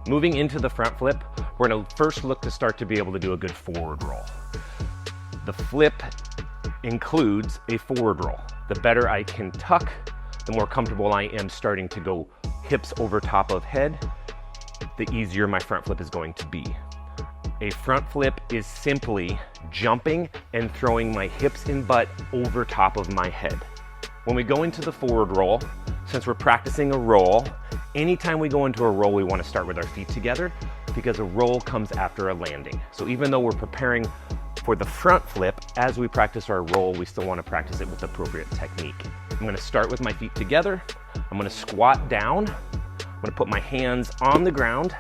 Moving into the front flip, we're gonna first look to start to be able to do a good forward roll. The flip includes a forward roll. The better I can tuck, the more comfortable I am starting to go hips over top of head, the easier my front flip is going to be. A front flip is simply jumping and throwing my hips and butt over top of my head. When we go into the forward roll, since we're practicing a roll, anytime we go into a roll, we want to start with our feet together because a roll comes after a landing. So even though we're preparing for the front flip, as we practice our roll, we still want to practice it with appropriate technique. I'm going to start with my feet together. I'm going to squat down. I'm going to put my hands on the ground.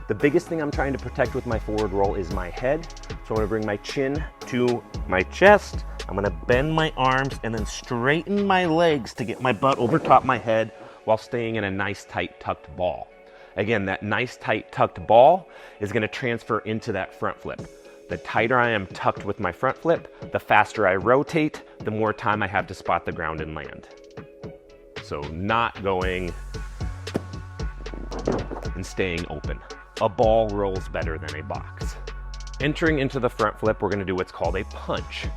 The biggest thing I'm trying to protect with my forward roll is my head. So I'm going to bring my chin to my chest. I'm going to bend my arms and then straighten my legs to get my butt over top my head while staying in a nice tight tucked ball. Again, that nice tight tucked ball is going to transfer into that front flip. The tighter I am tucked with my front flip, the faster I rotate, the more time I have to spot the ground and land. So not going and staying open. A ball rolls better than a box. Entering into the front flip, we're going to do what's called a punch.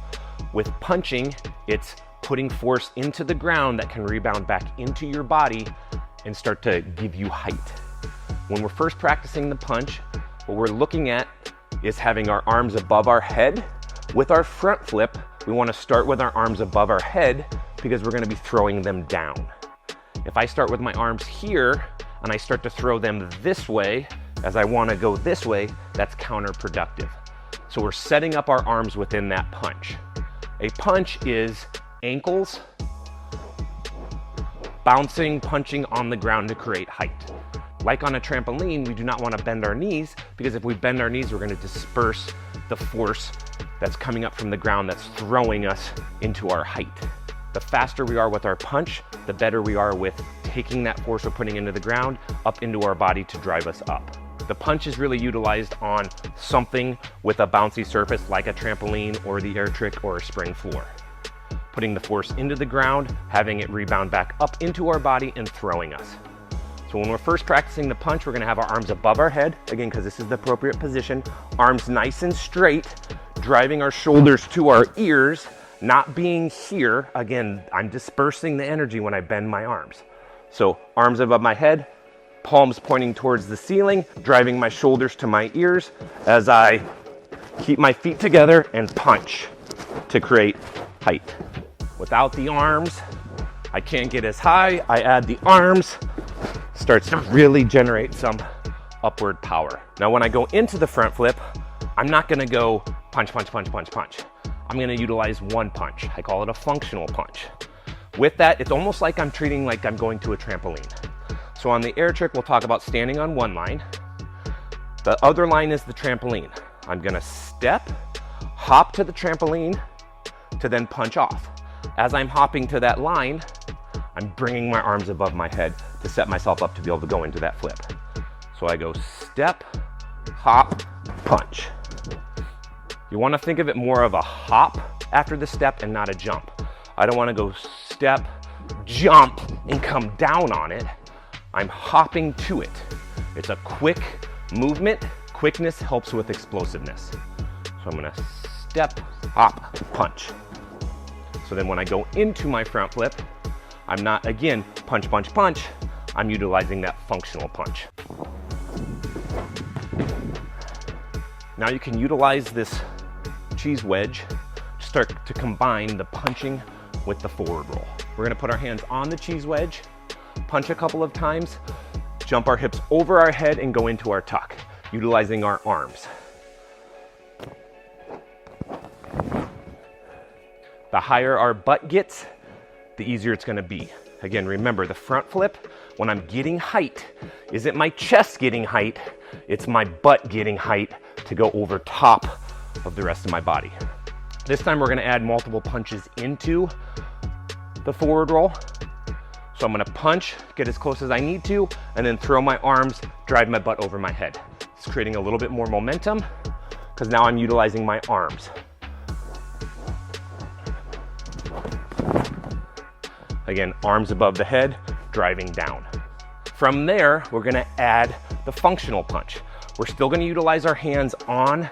With punching, it's putting force into the ground that can rebound back into your body and start to give you height. When we're first practicing the punch, what we're looking at is having our arms above our head. With our front flip, we want to start with our arms above our head because we're going to be throwing them down. If I start with my arms here and I start to throw them this way, as I want to go this way, that's counterproductive. So we're setting up our arms within that punch. A punch is ankles bouncing, punching on the ground to create height. Like on a trampoline, we do not want to bend our knees because if we bend our knees, we're going to disperse the force that's coming up from the ground that's throwing us into our height. The faster we are with our punch, the better we are with taking that force we're putting into the ground up into our body to drive us up. The punch is really utilized on something with a bouncy surface like a trampoline or the air trick or a spring floor. Putting the force into the ground, having it rebound back up into our body and throwing us. So when we're first practicing the punch, we're going to have our arms above our head, again, because this is the appropriate position. Arms nice and straight, driving our shoulders to our ears, not being here. Again, I'm dispersing the energy when I bend my arms. So arms above my head, palms pointing towards the ceiling, driving my shoulders to my ears as I keep my feet together and punch to create height. Without the arms, I can't get as high. I add the arms, starts to really generate some upward power. Now when I go into the front flip, I'm not gonna go punch, punch, punch, punch, punch. I'm gonna utilize one punch. I call it a functional punch. With that, it's almost like I'm treating like I'm going to a trampoline. So on the air trick, we'll talk about standing on one line. The other line is the trampoline. I'm gonna step, hop to the trampoline to then punch off. As I'm hopping to that line, I'm bringing my arms above my head to set myself up to be able to go into that flip. So I go step, hop, punch. You wanna think of it more of a hop after the step and not a jump. I don't wanna go step, jump, and come down on it. I'm hopping to it. It's a quick movement. Quickness helps with explosiveness. So I'm gonna step, hop, punch. So then when I go into my front flip, I'm not, again, punch, punch, punch. I'm utilizing that functional punch. Now you can utilize this cheese wedge to start to combine the punching with the forward roll. We're gonna put our hands on the cheese wedge, punch a couple of times, jump our hips over our head and go into our tuck, utilizing our arms. The higher our butt gets, the easier it's gonna be. Again, remember the front flip, when I'm getting height, isn't my chest getting height, it's my butt getting height to go over top of the rest of my body. This time we're gonna add multiple punches into the forward roll. So I'm gonna punch, get as close as I need to, and then throw my arms, drive my butt over my head. It's creating a little bit more momentum because now I'm utilizing my arms. Again, arms above the head, driving down. From there, we're gonna add the functional punch. We're still gonna utilize our hands on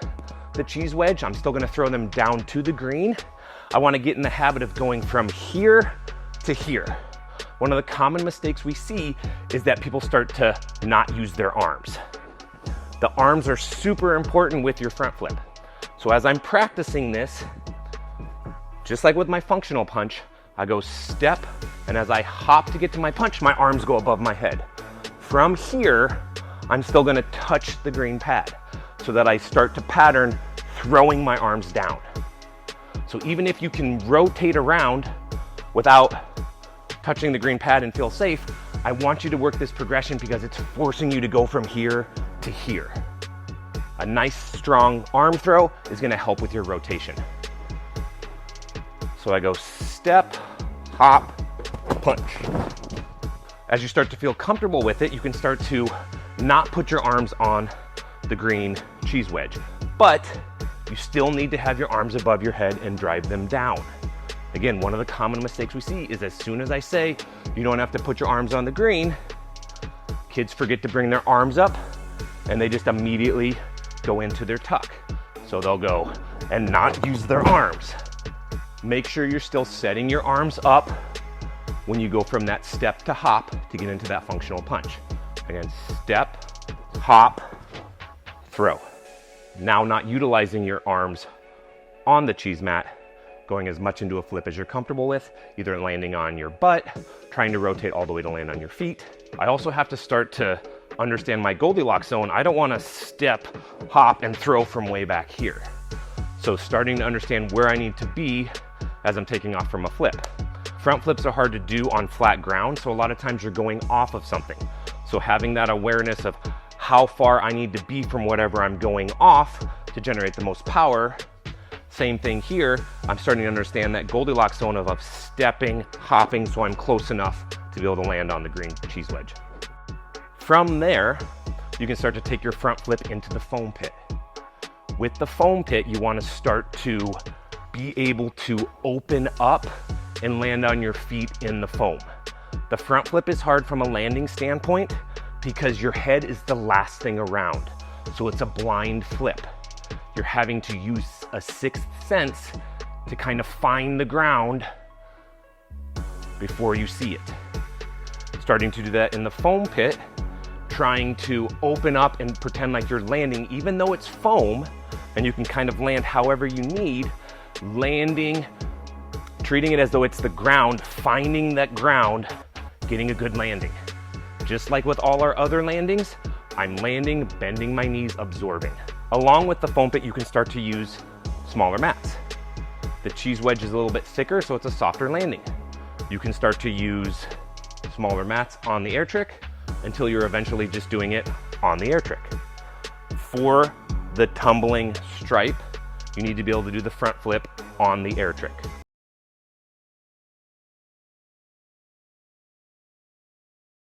the cheese wedge. I'm still gonna throw them down to the green. I wanna get in the habit of going from here to here. One of the common mistakes we see is that people start to not use their arms. The arms are super important with your front flip. So as I'm practicing this, just like with my functional punch, I go step, and as I hop to get to my punch, my arms go above my head. From here, I'm still gonna touch the green pad so that I start to pattern throwing my arms down. So even if you can rotate around without touching the green pad and feel safe, I want you to work this progression because it's forcing you to go from here to here. A nice strong arm throw is gonna help with your rotation. So I go step, hop, punch. As you start to feel comfortable with it, you can start to not put your arms on the green cheese wedge, but you still need to have your arms above your head and drive them down. Again, one of the common mistakes we see is as soon as I say you don't have to put your arms on the green, kids forget to bring their arms up and they just immediately go into their tuck. So they'll go and not use their arms. Make sure you're still setting your arms up when you go from that step to hop to get into that functional punch. Again, step, hop, throw. Now not utilizing your arms on the cheese mat, going as much into a flip as you're comfortable with, either landing on your butt, trying to rotate all the way to land on your feet. I also have to start to understand my Goldilocks zone. I don't want to step, hop, and throw from way back here. So starting to understand where I need to be as I'm taking off from a flip. Front flips are hard to do on flat ground, so a lot of times you're going off of something. So having that awareness of how far I need to be from whatever I'm going off to generate the most power. Same thing here, I'm starting to understand that Goldilocks zone of stepping, hopping, so I'm close enough to be able to land on the green cheese wedge. From there, you can start to take your front flip into the foam pit. With the foam pit, you want to start to be able to open up and land on your feet in the foam. The front flip is hard from a landing standpoint because your head is the last thing around. So it's a blind flip. You're having to use a sixth sense to kind of find the ground before you see it. Starting to do that in the foam pit, trying to open up and pretend like you're landing, even though it's foam, and you can kind of land however you need, landing, treating it as though it's the ground, finding that ground, getting a good landing. Just like with all our other landings, I'm landing, bending my knees, absorbing. Along with the foam pit, you can start to use smaller mats. The cheese wedge is a little bit thicker, so it's a softer landing. You can start to use smaller mats on the air trick until you're eventually just doing it on the air trick. For the tumbling stripe, you need to be able to do the front flip on the air trick.